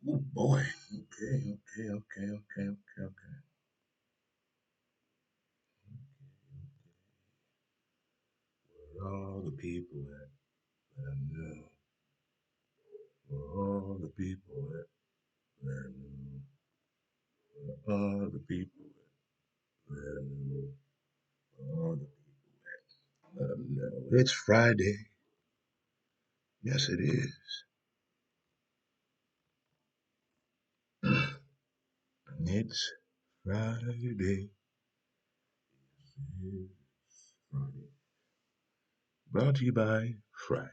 Oh boy. Okay. Where all the people at? Let 'em know. Where all the people at? Let 'em know. Where all the people at? Let 'em know. Where all the people at? Let 'em know. It's Friday. Yes, it is. It's Friday. It's Friday. Brought to you by Friday.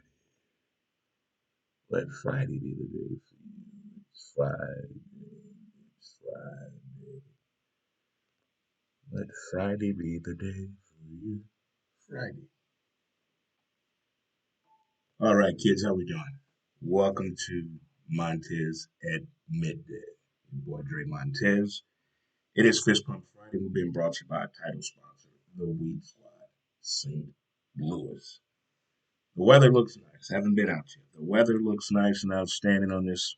Let Friday be the day for you. It's Friday. It's Friday. Let Friday be the day for you. Friday. All right, kids, how we doing? Welcome to Montez at Midday. Your boy Dre Montez. It is Fist Pump Friday. We're being brought to you by a title sponsor, the Weed Squad, St. Louis. The weather looks nice. Haven't been out yet. The weather looks nice and outstanding on this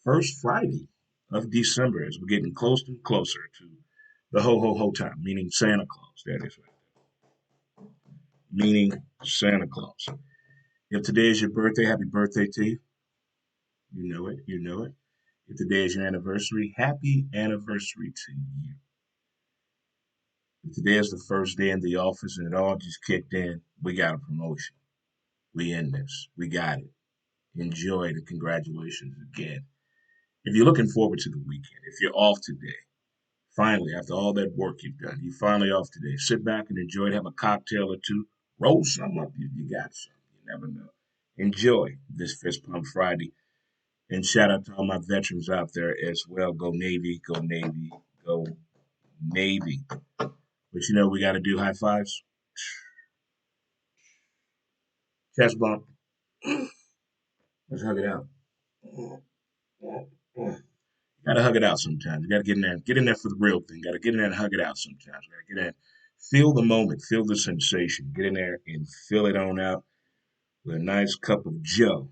first Friday of December as we're getting closer and closer to the ho ho ho time, meaning Santa Claus. That is right. Meaning Santa Claus. If today is your birthday, happy birthday to you. You know it. You know it. If today is your anniversary, happy anniversary to you. If today is the first day in the office and it all just kicked in, we got a promotion. We in this. We got it. Enjoy the congratulations again. If you're looking forward to the weekend, if you're off today, finally, after all that work you've done, you're finally off today. Sit back and enjoy it. Have a cocktail or two. Roll some up. You got some. You never know. Enjoy this Fist Pump Friday. And shout out to all my veterans out there as well. Go Navy, go Navy, go Navy. But you know, we got to do high fives, chest bump. Let's hug it out. Got to hug it out sometimes. You got to get in there for the real thing. Got to get in there and hug it out sometimes. Got to get in, feel the moment, feel the sensation. Get in there and fill it on out with a nice cup of Joe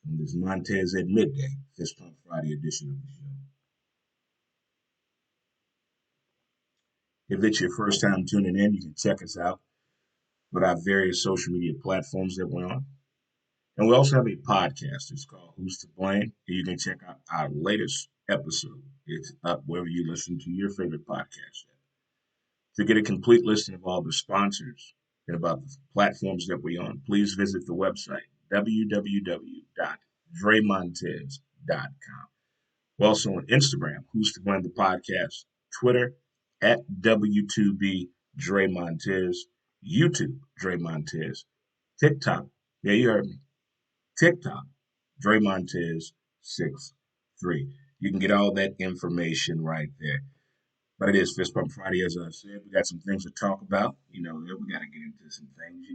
on this Montez at midday, Fist Pump Friday edition of the show. If it's your first time tuning in, you can check us out with our various social media platforms that we're on. And we also have a podcast. It's called Who's to Blame? And you can check out our latest episode. It's up wherever you listen to your favorite podcast. To get a complete listing of all the sponsors and about the platforms that we're on, please visit the website www.dremontez.com. We're also on Instagram, Who's to Blame the Podcast, Twitter at W2B Dre Montez, YouTube Dre Montez, TikTok, yeah, you heard me, TikTok, Dre Montez 63. You can get all that information right there. But it is Fist Pump Friday, as I said. We got some things to talk about. You know, we got to get into some things,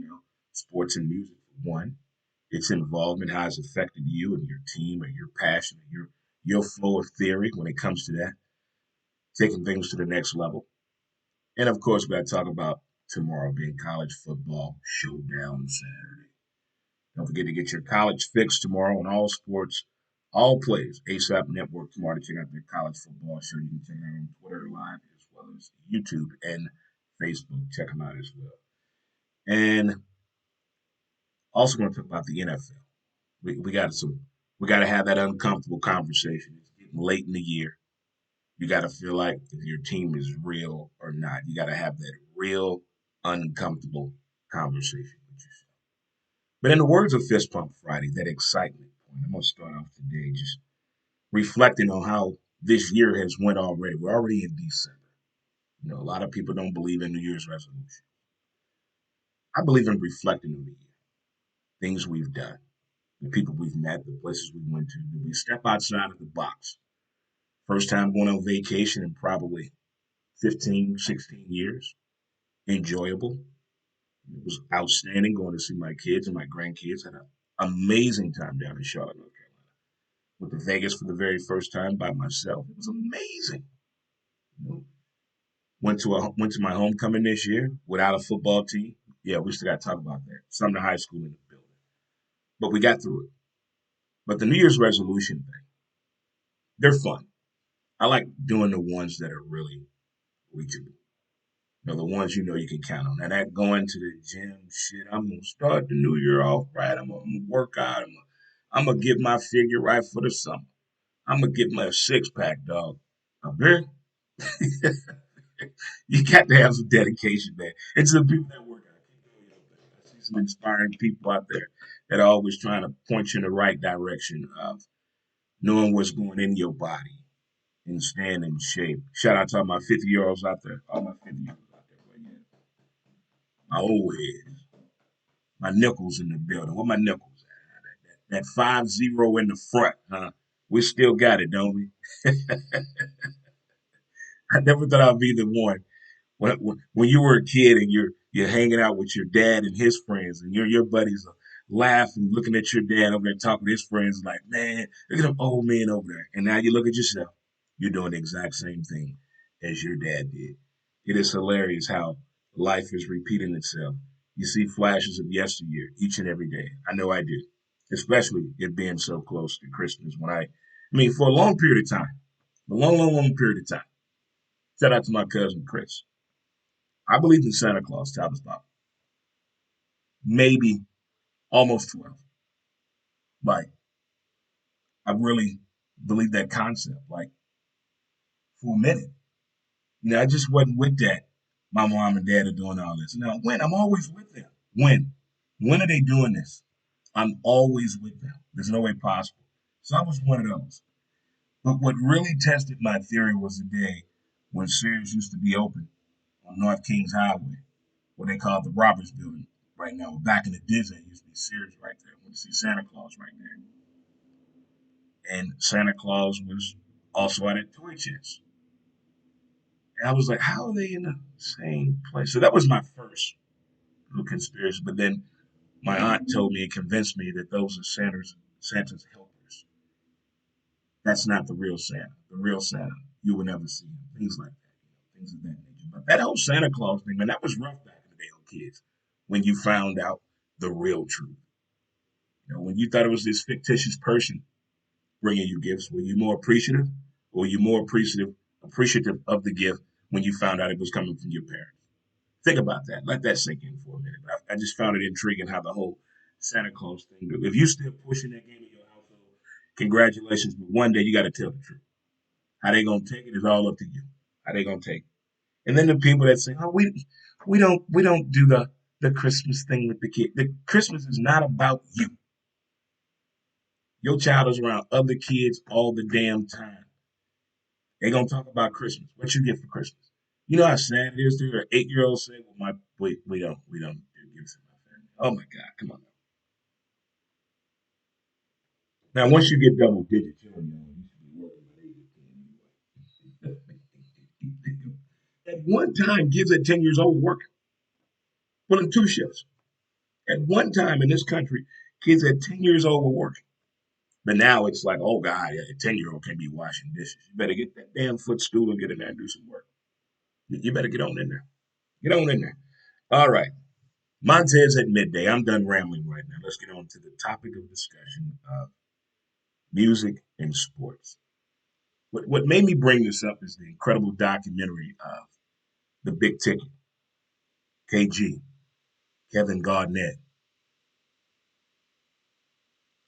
sports and music, for one. Its involvement, how it's affected you and your team or your passion or your flow of theory when it comes to that, taking things to the next level. And of course, we got to talk about tomorrow being college football showdown Saturday. Don't forget to get your college fix tomorrow on all sports, all plays. ASAP Network tomorrow to check out their college football show. You can check it out on Twitter Live as well as YouTube and Facebook. Check them out as well. And also want to talk about the NFL. We got some. We got to have that uncomfortable conversation. It's getting late in the year. You got to feel like if your team is real or not. You got to have that real uncomfortable conversation with yourself. But in the words of Fist Pump Friday, that excitement point, I'm going to start off today just reflecting on how this year has went already. We're already in December. You know, a lot of people don't believe in New Year's resolution. I believe in reflecting on the year, things we've done, the people we've met, the places we went to. Did we step outside of the box? First time going on vacation in probably 15, 16 years. Enjoyable. It was outstanding going to see my kids and my grandkids. Had an amazing time down in Charlotte, North Carolina. Went to Vegas for the very first time by myself. It was amazing. You know, went to my homecoming this year without a football team. Yeah, we still got to talk about that. Sumner High School in the building, but we got through it. But the New Year's resolution thing, They're fun. I like doing the ones that are really reachable. The ones you can count on. And that going to the gym, shit, I'm gonna start the new year off right. I'm gonna work out. I'm gonna get my figure right for the summer. I'm gonna get my 6 pack, dog. A beer. You got to have some dedication, man. And to the people that work out, I see some inspiring people out there that are always trying to point you in the right direction of knowing what's going in your body and staying in shape. Shout out to all my 50-year-olds out there. All my 50-year-olds out there. But yeah, my old heads, my nickels in the building. What my nickels at? That 5-0 in the front, huh? We still got it, don't we? I never thought I'd be the one when you were a kid and you're hanging out with your dad and his friends and your buddies are laughing, looking at your dad over there talking to his friends like, man, look at them old men over there. And now you look at yourself, you're doing the exact same thing as your dad did. It is hilarious how life is repeating itself. You see flashes of yesteryear each and every day. I know I do, especially it being so close to Christmas. I mean, for a long period of time, a long, long, long period of time. Shout out to my cousin Chris. I believed in Santa Claus till I was about maybe almost 12. Like, I really believed that concept. Like, for a minute, I just wasn't with that. My mom and dad are doing all this. Now, when? I'm always with them. When? When are they doing this? I'm always with them. There's no way possible. So I was one of those. But what really tested my theory was the day when Sears used to be open on North Kings Highway, what they call the Roberts Building right now. Back in the Disney, it used to be Sears right there. Went to see Santa Claus right there. And Santa Claus was also at a toy chest. And I was like, how are they in the same place? So that was my first little conspiracy. But then my aunt told me and convinced me that those are Santa's helpers. That's not the real Santa. The real Santa, you would never see him. Things like that, things of that nature. But that whole Santa Claus thing, man, that was rough back in the day on kids when you found out the real truth. When you thought it was this fictitious person bringing you gifts, were you more appreciative, or were you more appreciative of the gift when you found out it was coming from your parents? Think about that. Let that sink in for a minute. I just found it intriguing how the whole Santa Claus thing. If you still pushing that game in your household, congratulations. But one day you got to tell the truth. How they gonna take it is all up to you. How they gonna take it. And then the people that say, "Oh, we don't do the Christmas thing with the kid." The Christmas is not about you. Your child is around other kids all the damn time. They gonna talk about Christmas. What you get for Christmas? You know how sad it is to hear an 8-year-old say, "Well, we don't do gifts in my family." Oh my God, come on now. Now, once you get double digit children, you should be working at 8 At one time, kids at 10 years old were working, pulling 2 shifts. At one time in this country, kids at 10 years old were working. But now it's like, oh God, a 10-year-old can't be washing dishes. You better get that damn footstool and get in there and do some work. You better get on in there. Get on in there. All right. Montez at midday. I'm done rambling right now. Let's get on to the topic of discussion of music and sports. What made me bring this up is the incredible documentary of the Big Ticket, KG, Kevin Garnett.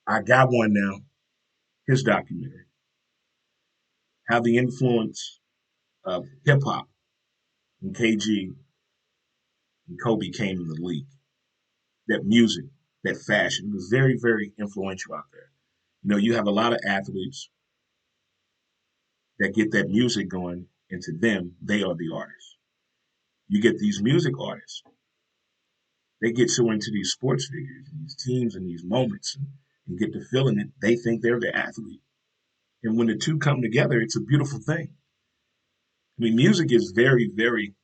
I got one now, his documentary, how the influence of hip hop and KG and Kobe came in the league. That music, that fashion was very, very influential out there. You have a lot of athletes that get that music going, and to them, they are the artists. You get these music artists, they get so into these sports figures, and these teams, and these moments, and get the feeling that they think they're the athlete. And when the two come together, it's a beautiful thing. I mean, music is very, very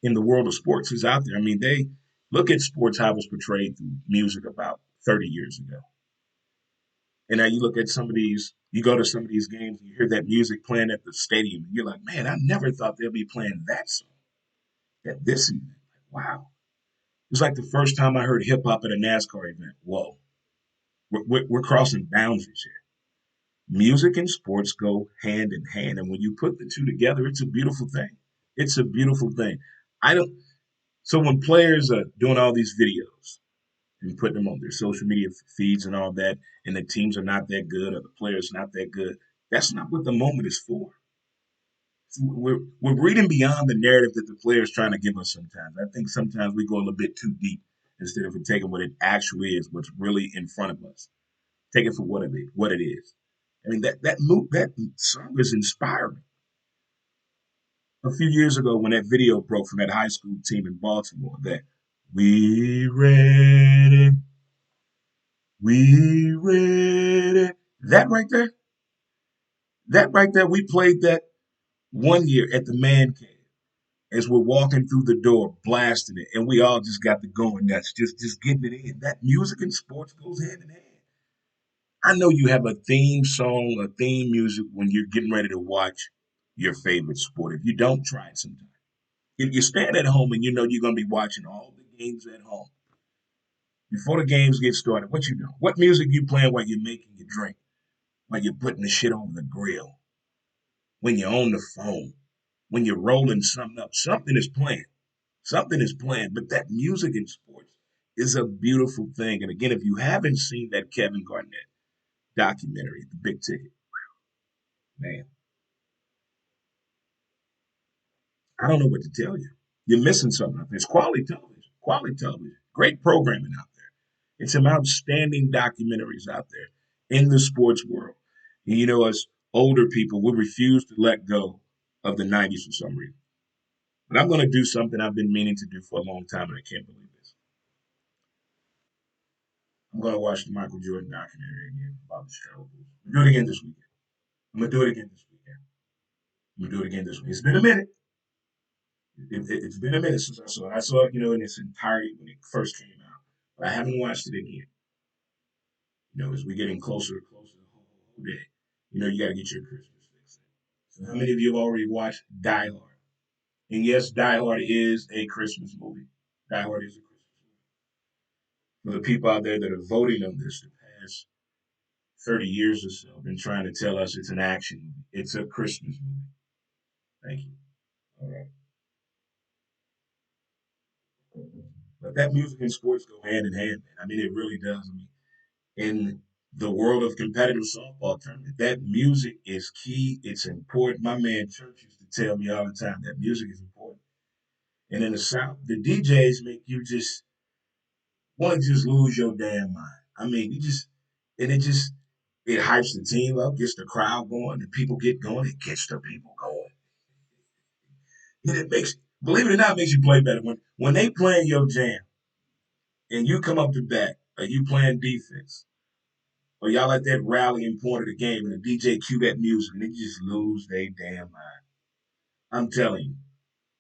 in the world of sports is out there. I mean, they look at sports how it was portrayed through music about 30 years ago. And now you look at some of these, you go to some of these games, and you hear that music playing at the stadium, and you're like, man, I never thought they'll be playing that song at this event. Wow. It was like the first time I heard hip hop at a NASCAR event. Whoa, we're crossing boundaries here. Music and sports go hand in hand, and when you put the two together, it's a beautiful thing. It's a beautiful thing. I don't. So when players are doing all these videos and putting them on their social media feeds and all that, and the teams are not that good or the players not that good, that's not what the moment is for. We're reading beyond the narrative that the players trying to give us sometimes. I think sometimes we go a little bit too deep instead of taking what it actually is, what's really in front of us. Take it for what it is. I mean that song is inspiring. A few years ago, when that video broke from that high school team in Baltimore, that we ready, we ready. That right there, we played that one year at the man cave as we're walking through the door, blasting it, and we all just got to going nuts, just getting it in. That music and sports goes hand in hand. I know you have a theme song, a theme music when you're getting ready to watch your favorite sport. If you don't, try it sometime. If you stand at home and you know you're going to be watching all the games at home, before the games get started, what you do? What music you playing while you're making your drink, while you're putting the shit over the grill, when you're on the phone, when you're rolling something up? Something is playing. Something is playing. But that music in sports is a beautiful thing. And again, if you haven't seen that Kevin Garnett documentary, The Big Ticket, man, I don't know what to tell you. You're missing something out there. It's quality television. Quality television. Great programming out there. It's some outstanding documentaries out there in the sports world. And you know, us older people, we refuse to let go of the 90s for some reason. But I'm going to do something I've been meaning to do for a long time, and I can't believe this. I'm going to watch the Michael Jordan documentary again about the Chicago Bulls. Do it again this weekend. I'm going to do it again this weekend. I'm going to do it again this week. It's been a minute. It's been a minute since I saw it. I saw it, in its entirety when it first came out. But I haven't watched it again. As we're getting closer and closer to the whole day, you got to get your Christmas fix in. So, how many of you have already watched Die Hard? And yes, Die Hard is a Christmas movie. Die Hard is a Christmas movie. For the people out there that are voting on this the past 30 years or so, been trying to tell us it's an action movie. It's a Christmas movie. Thank you. All right. But that music and sports go hand in hand, man. I mean, it really does. I mean, in the world of competitive softball tournament, that music is key. It's important. My man Church used to tell me all the time that music is important. And in the South, the DJs make you just want to just lose your damn mind. I mean, and it hypes the team up, gets the crowd going, the people get going, it gets the people going. And it makes, believe it or not, it makes you play better. When they playing your jam and you come up to bat, or you playing defense, or y'all at that rallying point of the game and the DJ cue that music and they just lose their damn mind. I'm telling you,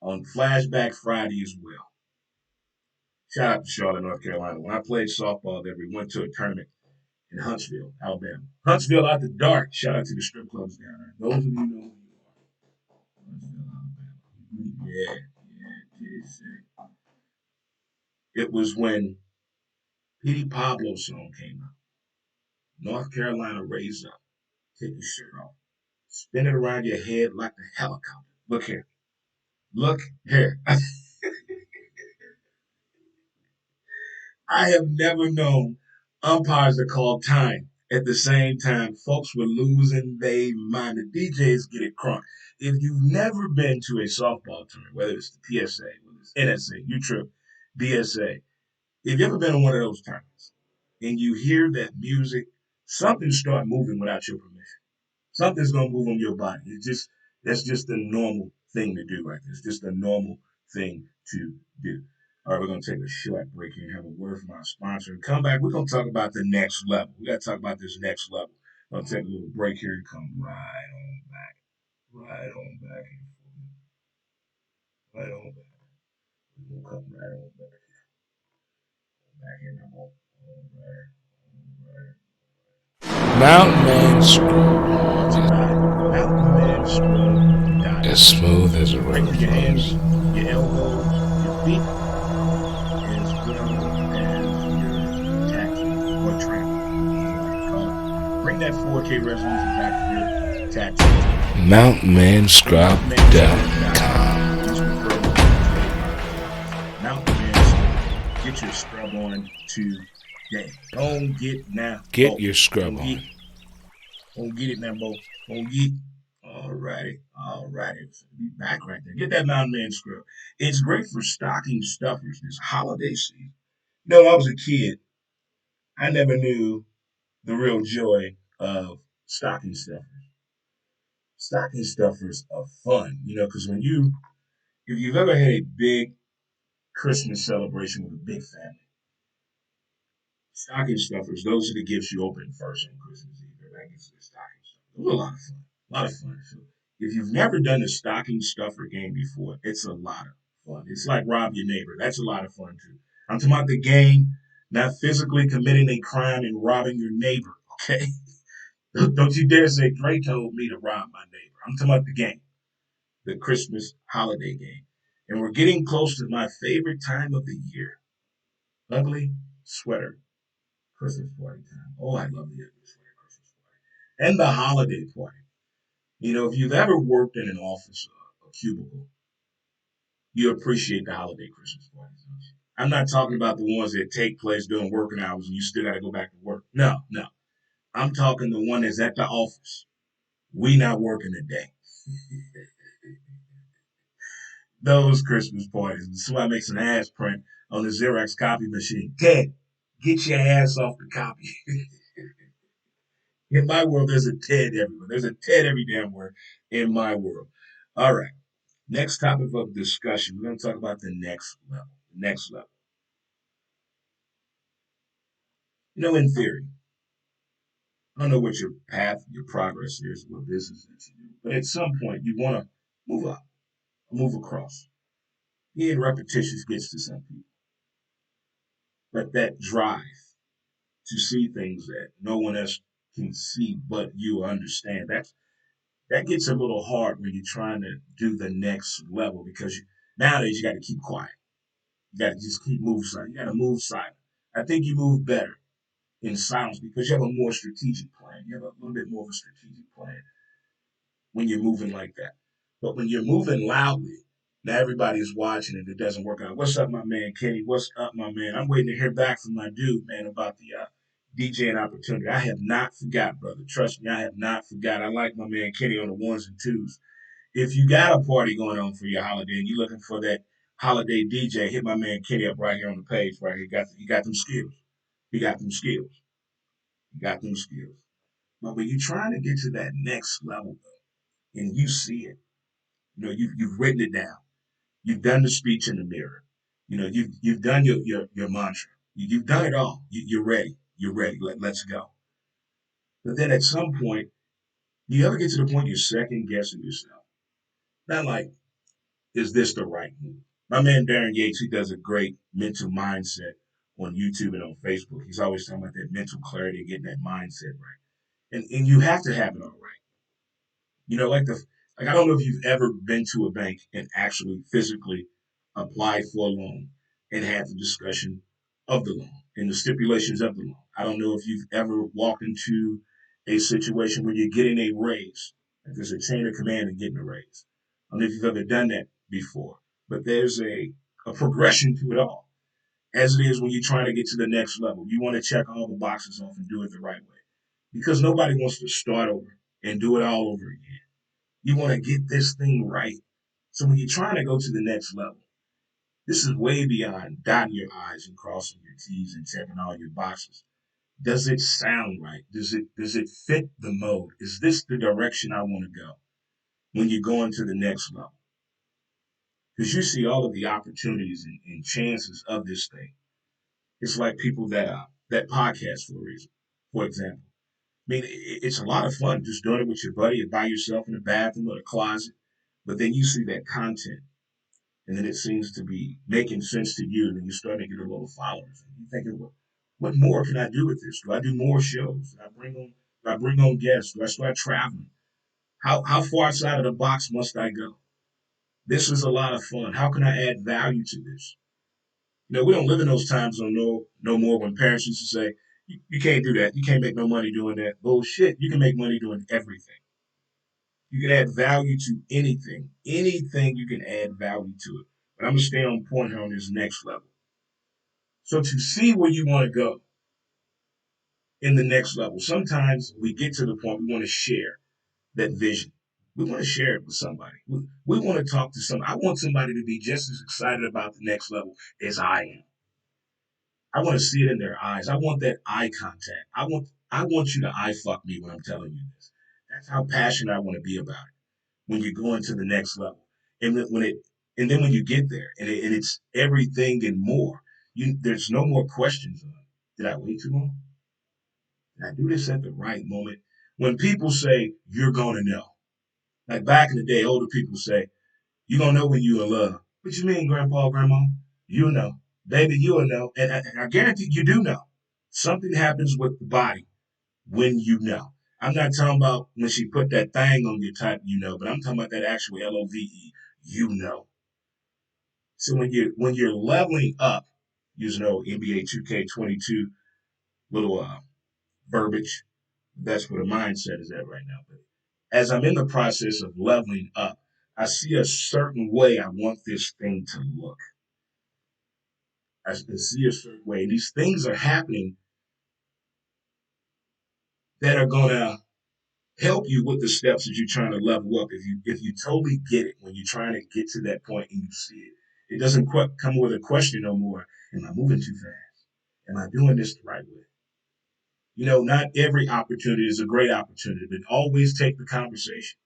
on Flashback Friday as well. Shout out to Charlotte, North Carolina. When I played softball there, we went to a tournament in Huntsville, Alabama. Huntsville out the dark. Shout out to the strip clubs down there. Those of you know who you are. Huntsville, Alabama. Yeah. It was when Petey Pablo's song came out. North Carolina raised up. Take your shirt off. Spin it around your head like a helicopter. Look here. Look here. I have never known umpires to call time at the same time. Folks were losing their mind. The DJs get it crunk. If you've never been to a softball tournament, whether it's the PSA, whether it's NSA, U-Trip, BSA, if you ever been on one of those tournaments and you hear that music, something start moving without your permission. Something's gonna move on your body. That's just a normal thing to do right there. It's just a normal thing to do. All right, we're gonna take a short break here and have a word from our sponsor. And come back, we're gonna talk about the next level. We gotta talk about this next level. I'll take a little break here and come right on back. Right on back. Right on back. We're gonna come right on back. Back in the home. All right. All right. Mountain Man Scroll. Mountain Man Scroll. As smooth as a Right river with your hands, flows. your elbows, your feet, as well as your taxi or tramp. Bring bring that 4K resolution back to your tattoos. The mountainmanscrub.com. Use the promo code Dre Montez. Mountain Man Scrub. Get your scrub on today. Don't get now, Get Bo. your scrub Don't get, on. don't get it now, Bo. Don't get. All righty. Be back right there. Get that Mountain Man Scrub. It's great for stocking stuffers this holiday season. No, I was a kid. I never knew the real joy of stocking stuffers. Stocking stuffers are fun, because if you've ever had a big Christmas celebration with a big family, stocking stuffers, those are the gifts you open first on Christmas Eve. That gets the stocking stuffers. It was a lot of fun. A lot of fun. So if you've never done the stocking stuffer game before, it's a lot of fun. It's like rob your neighbor. That's a lot of fun too. I'm talking about the game, not physically committing a crime and robbing your neighbor. Okay. Don't you dare say Dre told me to rob my neighbor. I'm talking about the game, the Christmas holiday game. And we're getting close to my favorite time of the year, ugly sweater Christmas party time. Oh, I love the ugly sweater Christmas party. And the holiday party. If you've ever worked in an office, a cubicle, you appreciate the holiday Christmas parties, don't you? I'm not talking about the ones that take place during working hours and you still got to go back to work. No, no. I'm talking the one that's at the office. We not working today. Those Christmas parties. Somebody makes an ass print on the Xerox copy machine. Ted, get your ass off the copy. In my world, there's a Ted everywhere. There's a Ted every damn where in my world. All right. Next topic of discussion. We're going to talk about the next level. Next level. In theory, I don't know what your path, your progress is, what business that you do, but at some point, you want to move up, move across. Being repetitious gets to some people, but that drive to see things that no one else can see but you understand. That gets a little hard when you're trying to do the next level because nowadays you got to keep quiet. You got to just keep moving silent. You got to move silent. I think you move better in silence because you have a more strategic plan. You have a little bit more of a strategic plan when you're moving like that. But when you're moving loudly, now everybody's watching and it doesn't work out. What's up, my man Kenny? What's up, my man? I'm waiting to hear back from my dude, man, about the DJing opportunity. I have not forgot, brother. Trust me, I have not forgot. I like my man Kenny on the ones and twos. If you got a party going on for your holiday and you're looking for that holiday DJ, hit my man Kenny up right here on the page. Right here, he got them skills. He got them skills. He got them skills. But when you're trying to get to that next level, and you see it, you've written it down. You've done the speech in the mirror. You've done your mantra. You've done it all. You're ready. You're ready. Let's go. But then at some point, you ever get to the point you're second guessing yourself? Not like, is this the right move? My man Darren Yates, he does a great mental mindset on YouTube and on Facebook. He's always talking about that mental clarity and getting that mindset right. And you have to have it all right. Like I don't know if you've ever been to a bank and actually physically applied for a loan and had the discussion of the loan and the stipulations of the loan. I don't know if you've ever walked into a situation where you're getting a raise. Like there's a chain of command in getting a raise. I don't know if you've ever done that before, but there's a progression to it all. As it is when you're trying to get to the next level. You want to check all the boxes off and do it the right way. Because nobody wants to start over and do it all over again. You want to get this thing right. So when you're trying to go to the next level, this is way beyond dotting your I's and crossing your T's and checking all your boxes. Does it sound right? Does it fit the mode? Is this the direction I want to go when you're going to the next level? Because you see all of the opportunities and chances of this thing. It's like people that podcast for a reason. For example, I mean, it's a lot of fun just doing it with your buddy or by yourself in the bathroom or the closet. But then you see that content, and then it seems to be making sense to you, and then you start to get a little followers. And you're thinking, well, what more can I do with this? Do I do more shows? Do I bring on guests? Do I start traveling? How far outside of the box must I go? This is a lot of fun. How can I add value to this? We don't live in those times no more when parents used to say, You can't do that. You can't make no money doing that. Bullshit. You can make money doing everything. You can add value to anything. Anything you can add value to it. But I'm gonna stay on point here on this next level. So to see where you want to go in the next level, sometimes we get to the point we want to share that vision. We want to share it with somebody. We want to talk to somebody. I want somebody to be just as excited about the next level as I am. I want to see it in their eyes. I want that eye contact. I want you to eye fuck me when I'm telling you this. That's how passionate I want to be about it. When you go into the next level, and then when you get there, and it's everything and more. There's no more questions on. Did I wait too long? Did I do this at the right moment? When people say you're gonna know, like back in the day, older people say you're gonna know when you're in love. What you mean, Grandpa, Grandma? You know, baby, you'll know, and I guarantee you do know. Something happens with the body when you know. I'm not talking about when she put that thing on your type, you know, but I'm talking about that actual LOVE, you know. So when you're leveling up, using NBA 2K22 little verbiage, that's where the mindset is at right now. But as I'm in the process of leveling up, I see a certain way I want this thing to look. I can see a certain way. And these things are happening that are gonna help you with the steps that you're trying to level up. If you totally get it when you're trying to get to that point and you see it, it doesn't come with a question no more. Am I moving too fast? Am I doing this the right way? Not every opportunity is a great opportunity, but always take the conversation.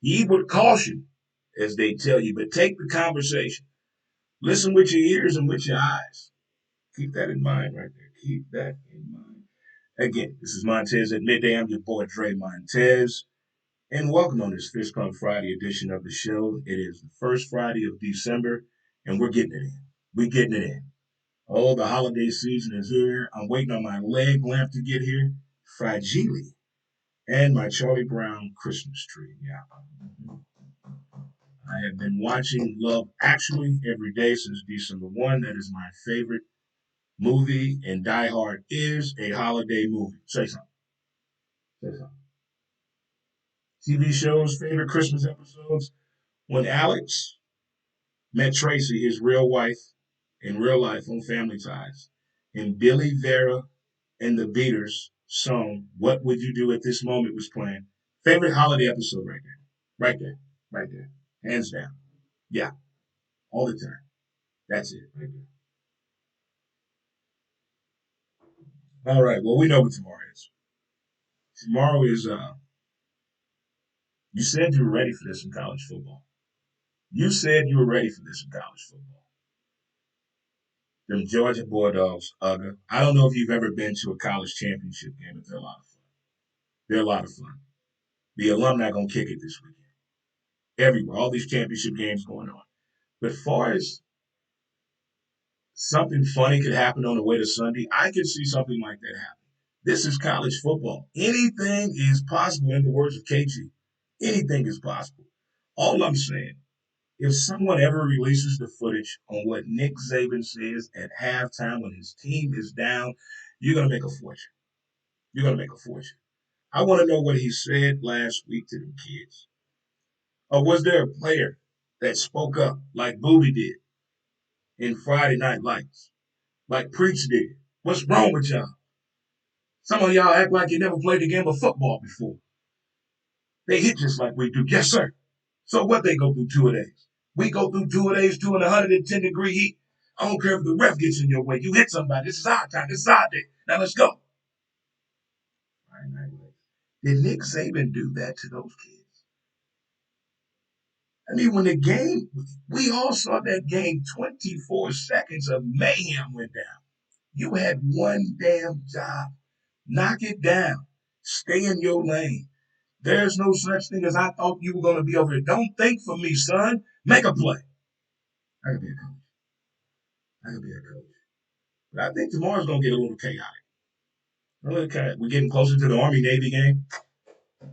Heed with caution, as they tell you, but take the conversation. Listen with your ears and with your eyes. Keep that in mind right there. Keep that in mind. Again, this is Montez at midday. I'm your boy Dre Montez. And welcome on this Fish Pump Friday edition of the show. It is the first Friday of December, and we're getting it in. We're getting it in. Oh, the holiday season is here. I'm waiting on my leg lamp to get here. Fragile. And my Charlie Brown Christmas tree. Yeah. I have been watching Love Actually every day since December 1. That is my favorite movie, and Die Hard is a holiday movie. Say something. Say something. TV shows, favorite Christmas episodes. When Alex met Tracy, his real wife, in real life on Family Ties, and Billy Vera and the Beaters song "What Would You Do at This Moment" was playing. Favorite holiday episode right there, right there, right there, hands down. Yeah, all the time. That's it right there. All right. Well, we know what tomorrow is. Tomorrow is. You said you were ready for this in college football. You said you were ready for this in college football. Them Georgia Bulldogs, Ugga. I don't know if you've ever been to a college championship game, but they're a lot of fun. They're a lot of fun. The alumni gonna kick it this weekend. Everywhere, all these championship games going on. But as far as something funny could happen on the way to Sunday, I could see something like that happen. This is college football. Anything is possible, in the words of KG. Anything is possible. All I'm saying, if someone ever releases the footage on what Nick Saban says at halftime when his team is down, you're going to make a fortune. You're going to make a fortune. I want to know what he said last week to the kids. Or was there a player that spoke up like Booby did in Friday Night Lights, like Preach did? What's wrong with y'all? Some of y'all act like you never played the game of football before. They hit just like we do. Yes, sir. So what they go through 2 days? We go through 2 days, 110-degree heat. I don't care if the ref gets in your way. You hit somebody. This is our time. This is our day. Now let's go. Friday Night Lights. Did Nick Saban do that to those kids? I mean, when the game, we all saw that game, 24 seconds of mayhem went down. You had one damn job. Knock it down. Stay in your lane. There's no such thing as I thought you were going to be over here. Don't think for me, son. Make a play. I could be a coach. I could be a coach. But I think tomorrow's going to get a little chaotic. A little chaotic. We're getting closer to the Army Navy game. Go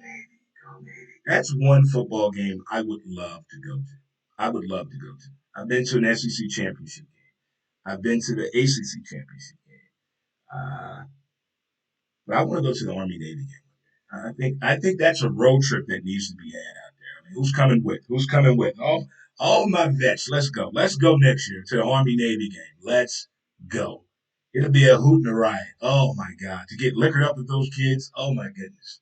Navy. Go Navy. That's one football game I would love to go to. I would love to go to. I've been to an SEC championship game. I've been to the ACC championship game. Uh, but I want to go to the Army Navy game. I think that's a road trip that needs to be had out there. I mean, who's coming with? Who's coming with? All my vets. Let's go. Let's go next year to the Army Navy game. Let's go. It'll be a hoot and a riot. Oh my God. To get liquored up with those kids. Oh my goodness.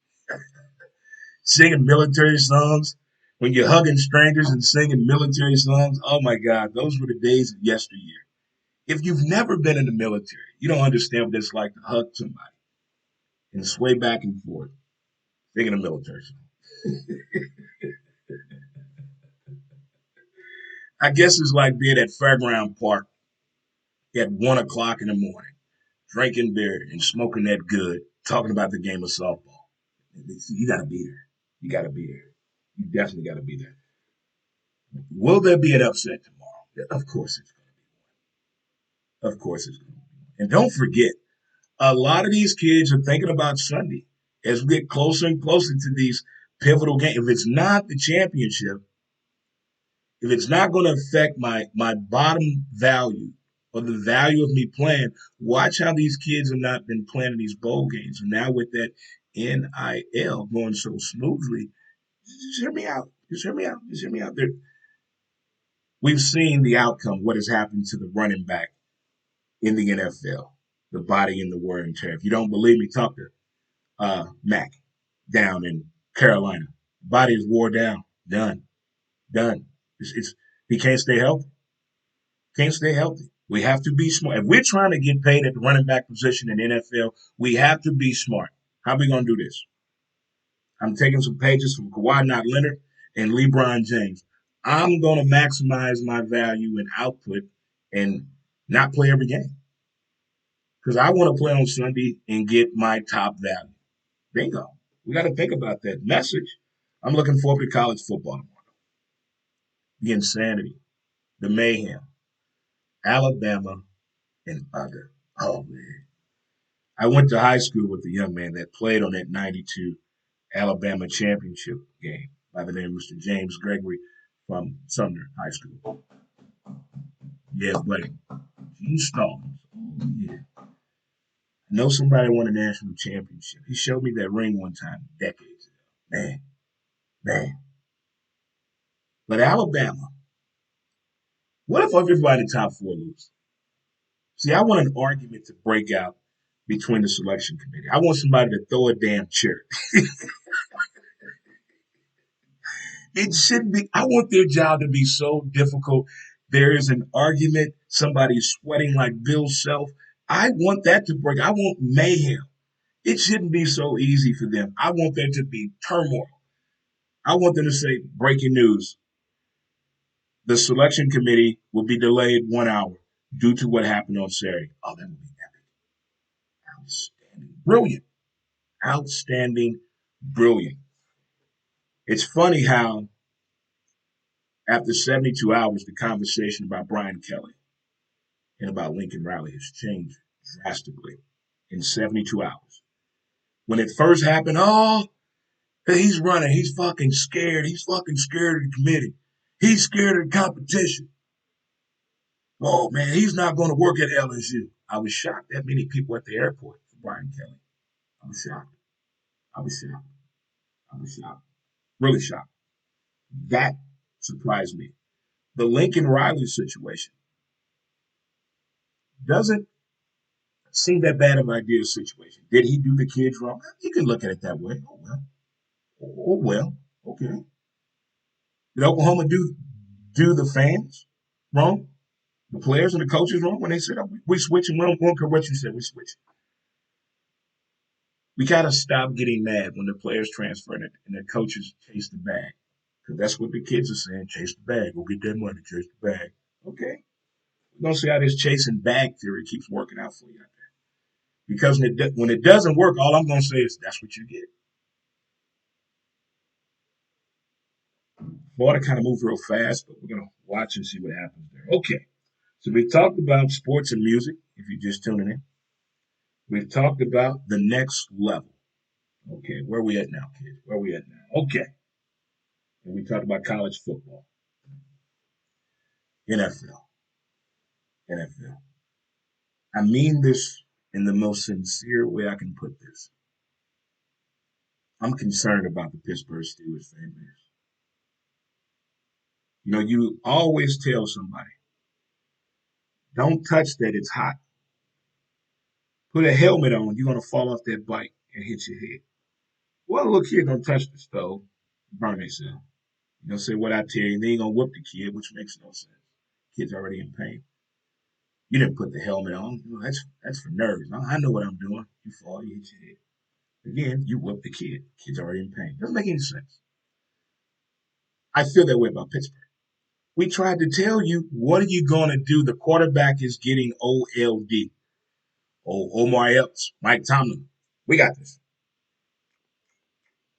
Singing military songs. When you're hugging strangers and singing military songs. Oh my God. Those were the days of yesteryear. If you've never been in the military, you don't understand what it's like to hug somebody and sway back and forth singing a military song. I guess it's like being at Fairground Park at 1 o'clock in the morning, drinking beer and smoking that good, talking about the game of softball. You got to be there. You got to be there. You definitely got to be there. Will there be an upset tomorrow? Yeah, of course it's going to be. Of course it's going to be. And don't forget, a lot of these kids are thinking about Sunday as we get closer and closer to these pivotal games. If it's not the championship, if it's not going to affect my bottom value or the value of me playing, watch how these kids have not been playing in these bowl games. And now with that NIL going so smoothly, just hear me out. Just hear me out. Just hear me out. There, we've seen the outcome. What has happened to the running back in the NFL, the body and the wear and tear. If you don't believe me, talk to Mac down in Carolina. Body is wore down. Done. Done. It's he can't stay healthy. Can't stay healthy. We have to be smart. If we're trying to get paid at the running back position in the NFL, we have to be smart. How are we gonna do this? I'm taking some pages from Kawhi Not Leonard and LeBron James. I'm gonna maximize my value and output and not play every game. Because I want to play on Sunday and get my top value. Bingo. We got to think about that message. I'm looking forward to college football tomorrow. The insanity, the mayhem, Alabama, and other. Oh, man. I went to high school with a young man that played on that 92 Alabama championship game by the name of Mr. James Gregory from Sumner High School. Yeah, buddy. Gene Stallings. Oh, yeah. I know somebody won a national championship. He showed me that ring one time, decades ago. Man, man. But Alabama, what if everybody in the top four lose? See, I want an argument to break out between the selection committee. I want somebody to throw a damn chair. It shouldn't be. I want their job to be so difficult. There is an argument. Somebody's sweating like Bill Self. I want that to break. I want mayhem. It shouldn't be so easy for them. I want there to be turmoil. I want them to say, breaking news. The selection committee will be delayed 1 hour due to what happened on Saturday. Oh, that would be epic. Outstanding. Brilliant. Outstanding. Brilliant. It's funny how after 72 hours, the conversation about Brian Kelly and about Lincoln Riley has changed drastically in 72 hours. When it first happened, oh, he's running. He's fucking scared. He's fucking scared of the committee. He's scared of the competition. Oh, man, he's not going to work at LSU. I was shocked that many people at the airport for Brian Kelly. I was shocked. I was shocked. I was shocked. Really shocked. That surprised me. The Lincoln Riley situation doesn't seem that bad of an idea situation. Did he do the kids wrong? You can look at it that way. Oh well. Oh well. Okay. Did Oklahoma do the fans wrong? The players and the coaches wrong when they said, oh, we switching. We don't care what you said. We switch. We got to stop getting mad when the players transfer and the coaches chase the bag. Because that's what the kids are saying. Chase the bag. Go get that money. Chase the bag. Okay. We're going to see how this chasing bag theory keeps working out for you out there. Because when it doesn't work, all I'm going to say is that's what you get. Florida kind of moved real fast, but we're going to watch and see what happens there. Okay. So we talked about sports and music, if you're just tuning in. We've talked about the next level. Okay, where are we at now, kids? Where are we at now? Okay. And we talked about college football, NFL, NFL. I mean this in the most sincere way I can put this. I'm concerned about the Pittsburgh Steelers fan base. You know, you always tell somebody, don't touch that, it's hot. Put a helmet on, you're going to fall off that bike and hit your head. Well, look here, don't touch the stove, burn themselves. You know, say what I tell you, they ain't going to whoop the kid, which makes no sense. Kid's already in pain. You didn't put the helmet on. You know, that's for nerves. I know what I'm doing. You fall, you hit your head. Again, you whoop the kid. Kid's already in pain. Doesn't make any sense. I feel that way about Pittsburgh. We tried to tell you, what are you going to do? The quarterback is getting OLD. Oh, Omar Epps, Mike Tomlin. We got this.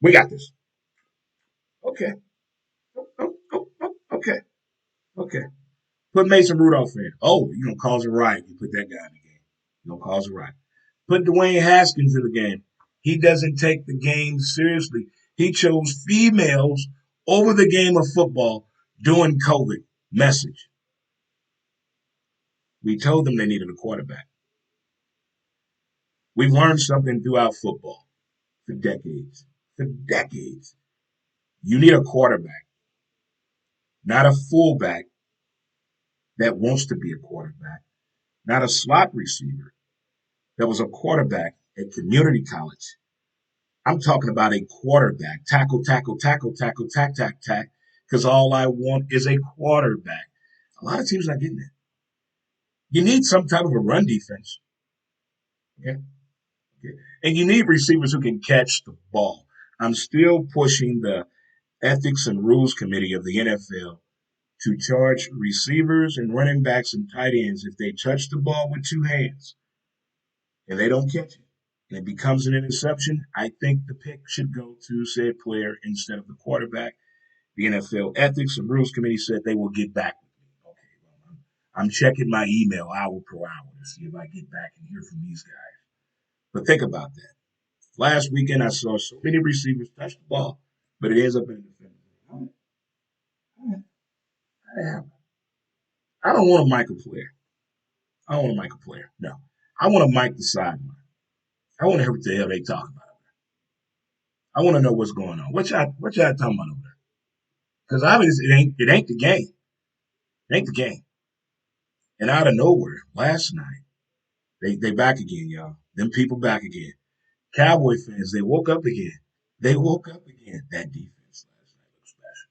We got this. Okay. Okay. Okay. Put Mason Rudolph in. Oh, you're going to cause a riot. You put that guy in the game. You're going to cause a riot. Put Dwayne Haskins in the game. He doesn't take the game seriously. He chose females over the game of football during COVID. Message. We told them they needed a quarterback. We've learned something throughout football for decades. For decades. You need a quarterback, not a fullback that wants to be a quarterback, not a slot receiver that was a quarterback at community college. I'm talking about a quarterback. Tackle, tackle, tackle, tackle, tack, tack, tack, because all I want is a quarterback. A lot of teams are not getting that. You need some type of a run defense. Okay? Okay. And you need receivers who can catch the ball. I'm still pushing the Ethics and Rules Committee of the NFL to charge receivers and running backs and tight ends if they touch the ball with two hands and they don't catch it and it becomes an interception. I think the pick should go to said player instead of the quarterback. The NFL Ethics and Rules Committee said they will get back with me. Okay, well, I'm checking my email hour per hour to see if I get back and hear from these guys. But think about that. Last weekend, I saw so many receivers touch the ball, but it ends up in a defensive. I don't want a Michael player. I don't want a Michael player. No. I want to mic the sideline. I want to hear what the hell they talking about. I want to know what's going on. What y'all talking about over there? Because obviously it ain't the game. It ain't the game. And out of nowhere, last night, they back again, y'all. Them people back again. Cowboy fans, they woke up again. They woke up again. That defense last night looked special.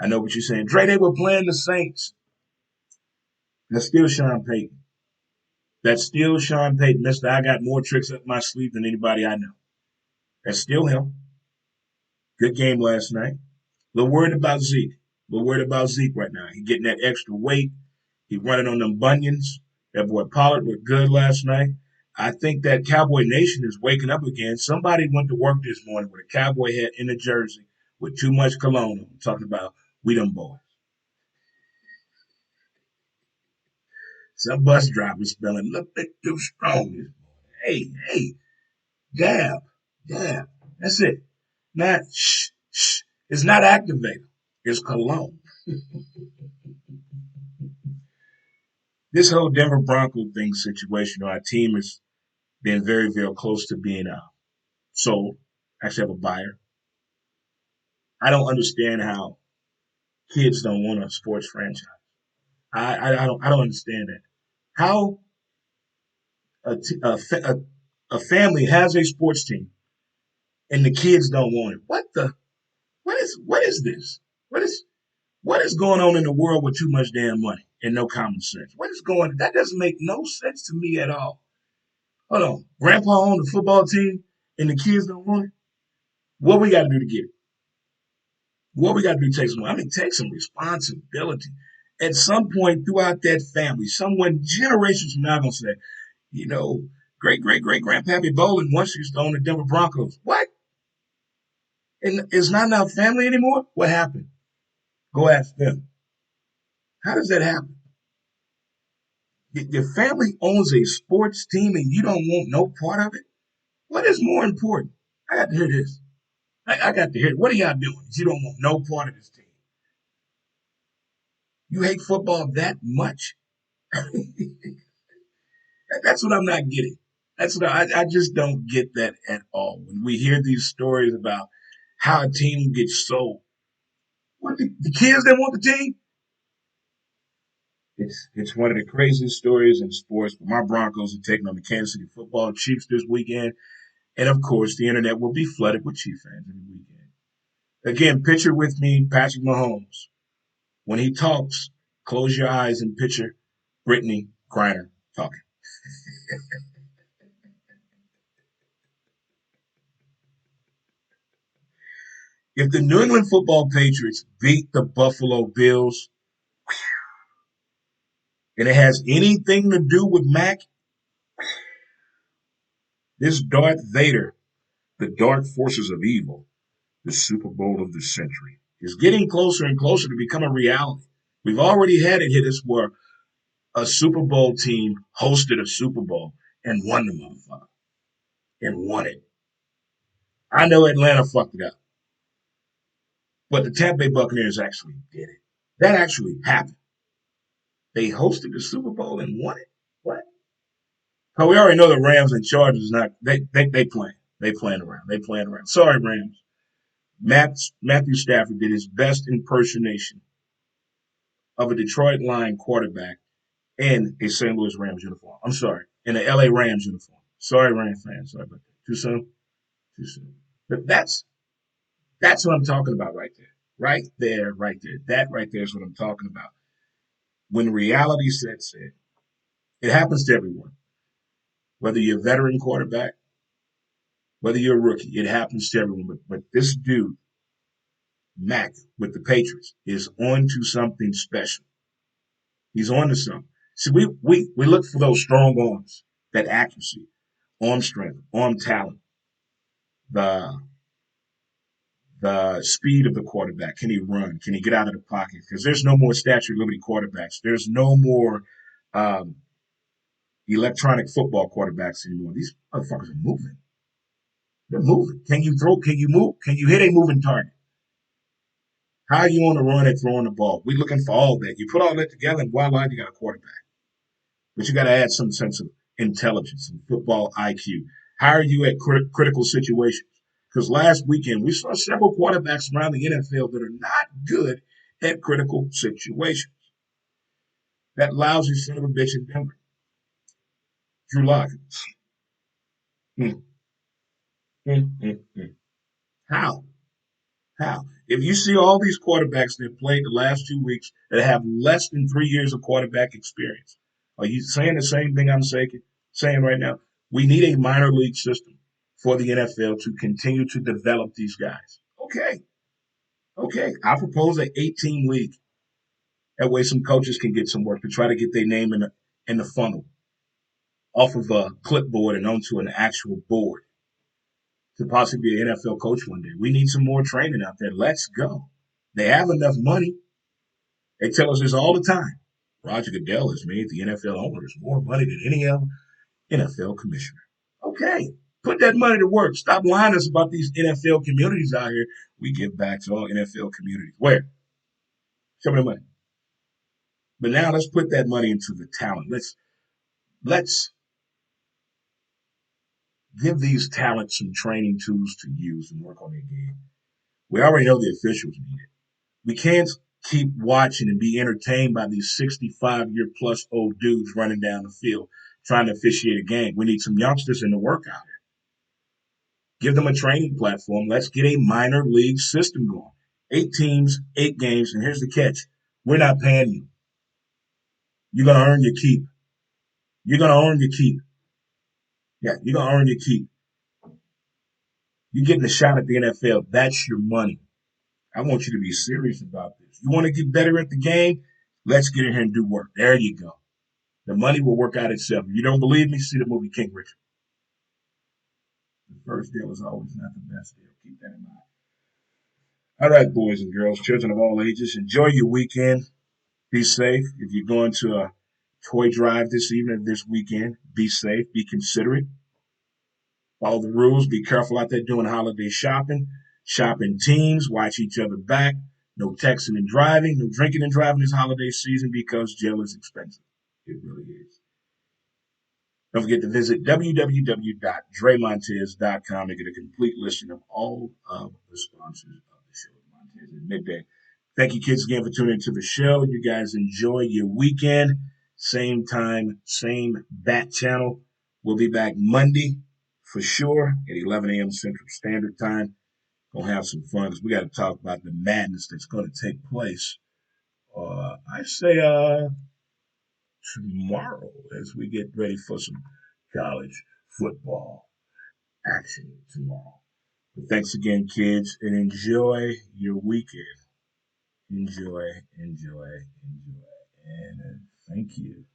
I know what you're saying. Dre, they were playing the Saints. That's still Sean Payton. That's still Sean Payton. Mister, I got more tricks up my sleeve than anybody I know. That's still him. Good game last night. A little worried about Zeke. A little worried about Zeke right now. He getting that extra weight. He running on them bunions. That boy Pollard looked good last night. I think that Cowboy Nation is waking up again. Somebody went to work this morning with a cowboy hat in a jersey with too much cologne. I'm talking about we them boys. Some bus driver spelling a little bit too strong this morning. Hey, dab, dab. That's it. Not shh, shh. It's not activator. It's cologne. This whole Denver Bronco thing situation, our team has been very, very close to being sold. Actually, have a buyer. I don't understand how kids don't want a sports franchise. I don't understand that. How a, t- a family has a sports team and the kids don't want it. What is this? What is what is going on in the world with too much damn money and no common sense? What is going? That doesn't make no sense to me at all. Hold on, Grandpa owned the football team and the kids don't want it. What we got to do to get it? What we got to do to take some? I mean, take some responsibility. At some point throughout that family, someone generations from now gonna say, you know, great grandpappy Bolin once used to own the Denver Broncos. What? And it's not in our family anymore? What happened? Go ask them. How does that happen? Your family owns a sports team and you don't want no part of it? What is more important? I got to hear this. I got to hear it. What are y'all doing? You don't want no part of this team. You hate football that much? That's what I'm not getting. That's what I just don't get that at all. When we hear these stories about how a team gets sold, what the kids that want the team? It's one of the craziest stories in sports. But my Broncos are taking on the Kansas City Football Chiefs this weekend, and of course, the internet will be flooded with Chief fans every weekend. Again, picture with me Patrick Mahomes when he talks. Close your eyes and picture Brittany Griner talking. If the New England Football Patriots beat the Buffalo Bills, and it has anything to do with Mac, this Darth Vader, the dark forces of evil, the Super Bowl of the century, is getting closer and closer to become a reality. We've already had it hit us where a Super Bowl team hosted a Super Bowl and won the motherfucker and won it. I know Atlanta fucked it up, but the Tampa Bay Buccaneers actually did it. That actually happened. They hosted the Super Bowl and won it. What? Oh, we already know the Rams and Chargers not they playing. They playing around. They playing around. Sorry, Rams. Matthew Stafford did his best impersonation of a Detroit Lion quarterback in a St. Louis Rams uniform. I'm sorry, in an LA Rams uniform. Sorry, Rams fans. Sorry about that. Too soon. Too soon. But that's what I'm talking about right there. Right there, right there. That right there is what I'm talking about. When reality sets in, it happens to everyone. Whether you're a veteran quarterback, whether you're a rookie, it happens to everyone. But this dude, Mac, with the Patriots, is on to something special. He's on to something. See, we look for those strong arms, that accuracy, arm strength, arm talent, the the speed of the quarterback. Can he run? Can he get out of the pocket? Because there's no more statue limited quarterbacks. There's no more um, electronic football quarterbacks anymore. These motherfuckers are moving. They're moving. Can you throw? Can you move? Can you hit a moving target? How are you on the run and throwing the ball? We're looking for all that. You put all that together, and voila, you got a quarterback. But you got to add some sense of intelligence and football IQ. How are you at critical situations? Because last weekend we saw several quarterbacks around the NFL that are not good at critical situations. That lousy son of a bitch in Denver, Drew Lock. Hmm, hmm. How? How? If you see all these quarterbacks that played the last 2 weeks that have less than 3 years of quarterback experience, are you saying the same thing I'm saying right now? We need a minor league system for the NFL to continue to develop these guys. Okay, okay. I propose an 18 league. That way, some coaches can get some work to try to get their name in the funnel off of a clipboard and onto an actual board to possibly be an NFL coach one day. We need some more training out there. Let's go. They have enough money. They tell us this all the time. Roger Goodell has made the NFL owners more money than any other NFL commissioner. Okay, put that money to work. Stop lying to us about these NFL communities out here. We give back to all NFL communities. Where? Show me the money. But now let's put that money into the talent. Let's give these talents some training tools to use and work on their game. We already know the officials need it. We can't keep watching and be entertained by these 65-year plus old dudes running down the field trying to officiate a game. We need some youngsters in the workout here. Give them a training platform. Let's get a minor league system going. 8 teams, 8 games, and here's the catch. We're not paying you. You're going to earn your keep. You're going to earn your keep. Yeah, you're going to earn your keep. You're getting a shot at the NFL. That's your money. I want you to be serious about this. You want to get better at the game? Let's get in here and do work. There you go. The money will work out itself. If you don't believe me, see the movie King Richard. The first deal is always not the best deal. Keep that in mind. All right, boys and girls, children of all ages, enjoy your weekend. Be safe. If you're going to a toy drive this evening, this weekend, be safe. Be considerate. Follow the rules. Be careful out there doing holiday shopping. Shop in teams. Watch each other back. No texting and driving. No drinking and driving this holiday season because jail is expensive. It really is. Don't forget to visit www.dremontez.com to get a complete listing of all of the sponsors of the show, Montez at Midday. Thank you, kids, again for tuning into the show. You guys enjoy your weekend. Same time, same bat channel. We'll be back Monday for sure at 11 a.m. Central Standard Time. Gonna have some fun because we got to talk about the madness that's going to take place. I say tomorrow as we get ready for some college football action tomorrow. But thanks again, kids, and enjoy your weekend. Enjoy, enjoy, enjoy. And thank you.